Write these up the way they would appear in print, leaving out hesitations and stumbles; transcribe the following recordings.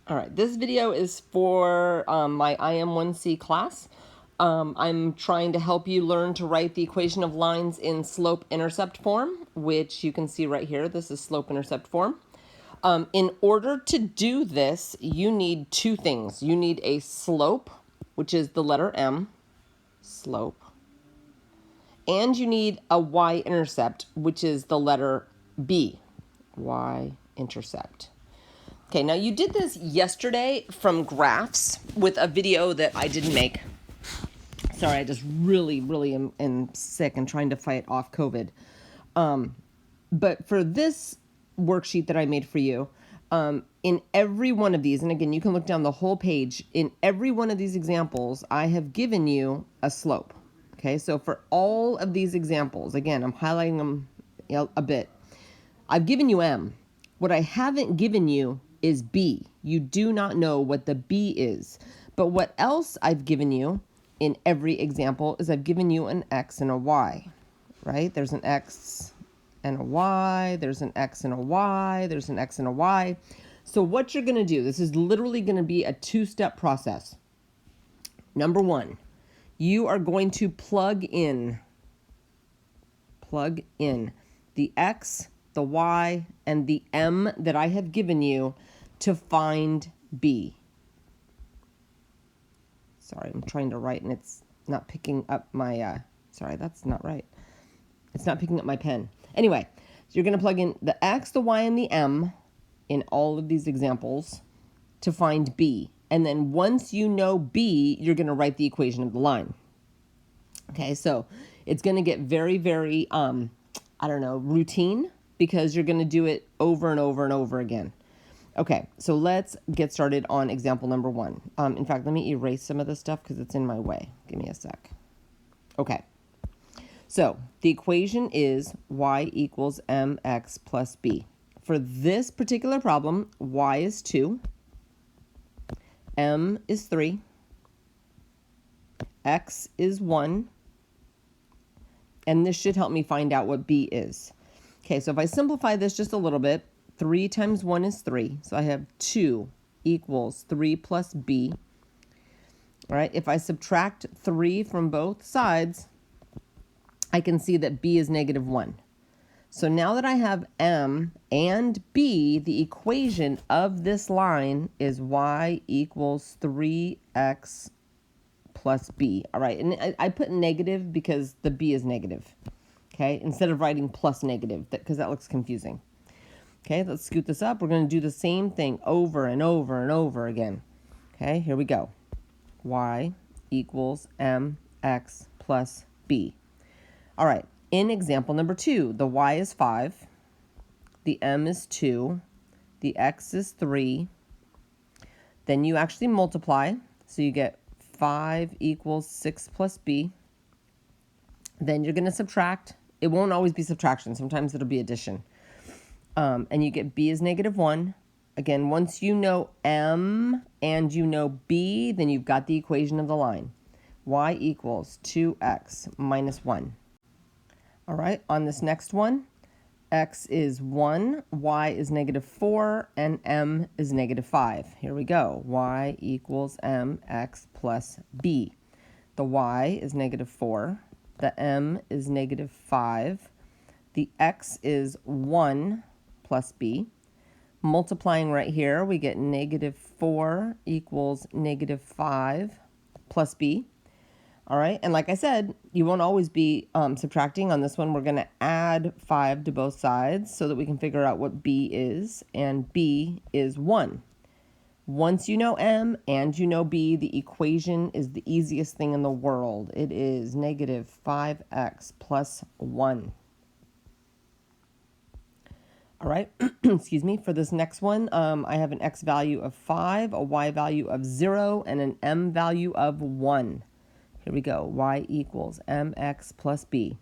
All right, this video is for my IM1C class. I'm trying to help you learn to write the equation of lines in slope-intercept form, which you can see right here. This is slope-intercept form. In order to do this, you need two things. You need a slope, which is the letter M, slope, and you need a y-intercept, which is the letter B, y-intercept. Okay, now you did this yesterday from graphs with a video that I didn't make. Sorry, I just really am sick and trying to fight off COVID. But for this worksheet that I made for you, in every one of these, and again, you can look down the whole page, in every one of these examples, I have given you a slope. Okay, so for all of these examples, again, I'm highlighting them a bit. I've given you M. What I haven't given you is B. You do not know what the B is. But what else I've given you in every example is I've given you an X and a Y, right? There's an X and a Y, there's an X and a Y, there's an X and a Y. So what you're gonna do, this is literally gonna be a two-step process. Number one, you are going to plug in the X, the Y, and the M that I have given you to find B. Sorry, I'm trying to write and it's not picking up my, sorry, that's not right. It's not picking up my pen. Anyway, so you're going to plug in the X, the Y, and the M in all of these examples to find B. And then once you know B, you're going to write the equation of the line. Okay, so it's going to get very, routine, because you're going to do it over and over and over again. Okay, so let's get started on example number one. In fact, let me erase some of this stuff because it's in my way. Give me a sec. Okay, so the equation is y equals mx plus b. For this particular problem, y is 2, m is 3, x is 1, and this should help me find out what b is. Okay, so if I simplify this just a little bit, 3 times 1 is 3. So I have 2 equals 3 plus b. All right, if I subtract 3 from both sides, I can see that b is negative 1. So now that I have m and b, the equation of this line is y equals 3x plus b. All right, and I put negative because the b is negative. Okay, instead of writing plus negative, because that looks confusing. Okay, let's scoot this up. We're going to do the same thing over and over and over again. Okay, here we go. Y equals mx plus b. All right, in example number 2, the y is 5, the m is 2, the x is 3. Then you actually multiply, so you get 5 equals 6 plus b. Then you're going to subtract. It won't always be subtraction. Sometimes it'll be addition. And you get b is negative 1. Again, once you know m and you know b, then you've got the equation of the line. Y equals 2x minus 1. All right, on this next one, x is 1, y is negative 4, and m is negative 5. Here we go. Y equals mx plus b. The y is negative 4. The m is negative 5. The x is 1 plus b. Multiplying right here, we get negative 4 equals negative 5 plus b. All right, and like I said, you won't always be subtracting. On this one, we're going to add 5 to both sides so that we can figure out what b is, and b is 1. Once you know m and you know b, the equation is the easiest thing in the world. It is negative 5x plus 1. All right, excuse me, for this next one, I have an x value of 5, a y value of 0, and an m value of 1. Here we go, y equals mx plus b.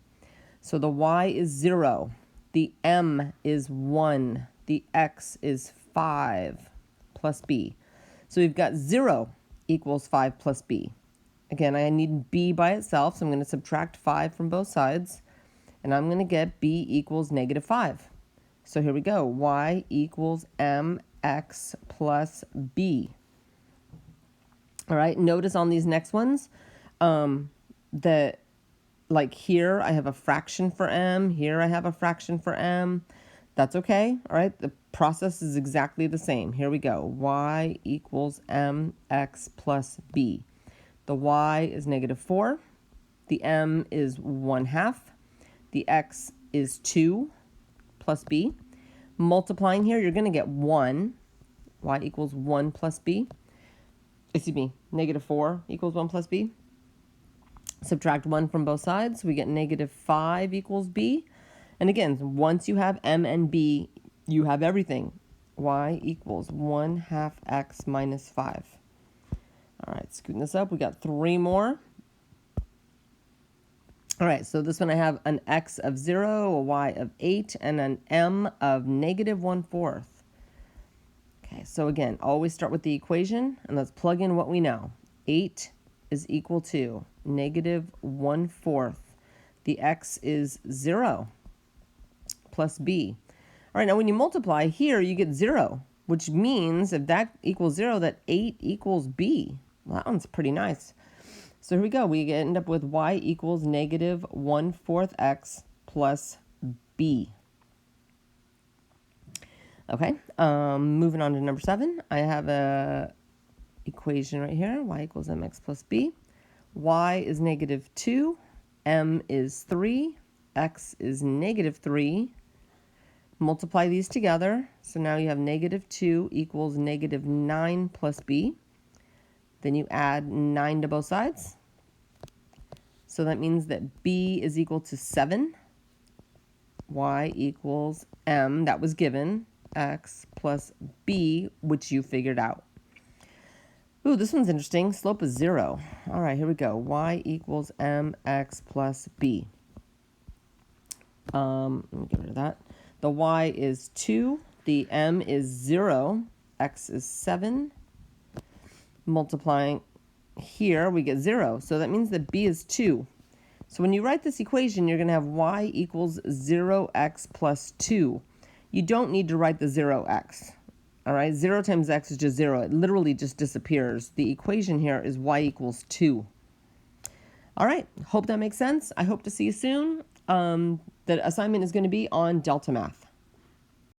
So the y is 0, the m is 1, the x is 5 plus b. So we've got 0 equals 5 plus b. Again, I need b by itself, so I'm going to subtract 5 from both sides, and I'm going to get b equals negative 5. So here we go, y equals mx x plus b. All right, notice on these next ones that, like here, I have a fraction for m. Here I have a fraction for m. That's okay. All right, the process is exactly the same. Here we go. Y equals mx plus b. The y is -4. The m is 1/2. The x is 2 plus b. Multiplying here, you're going to get 1. Y equals 1 plus b. Excuse me, -4 equals 1 plus b. Subtract 1 from both sides, we get -5 equals b. And again, once you have m and b, you have everything. Y equals 1/2 x minus 5. All right, scooting this up, we got 3 more. All right, so this one I have an x of 0, a y of 8, and an m of -1/4. Okay, so again, always start with the equation, and let's plug in what we know. 8 is equal to -1/4. The x is 0 plus b. All right, now when you multiply here, you get 0, which means if that equals 0, that 8 equals b. Well, that one's pretty nice. So here we go. We end up with y equals -1/4 x plus b. Okay, moving on to number 7. I have a equation right here. Y equals mx plus b. Y is -2. M is 3. X is -3. Multiply these together. So now you have -2 equals -9 plus b. Then you add 9 to both sides. So that means that b is equal to 7. Y equals m, that was given, x plus b, which you figured out. Ooh, this one's interesting. Slope is 0. All right, here we go. Y equals mx plus b. Let me get rid of that. The y is 2. The m is 0. X is 7. Multiplying here, we get 0. So that means that b is 2. So when you write this equation, you're going to have y equals 0x plus 2. You don't need to write the 0x. All right, 0 times x is just 0. It literally just disappears. The equation here is y equals 2. All right, hope that makes sense. I hope to see you soon. The assignment is going to be on Delta Math.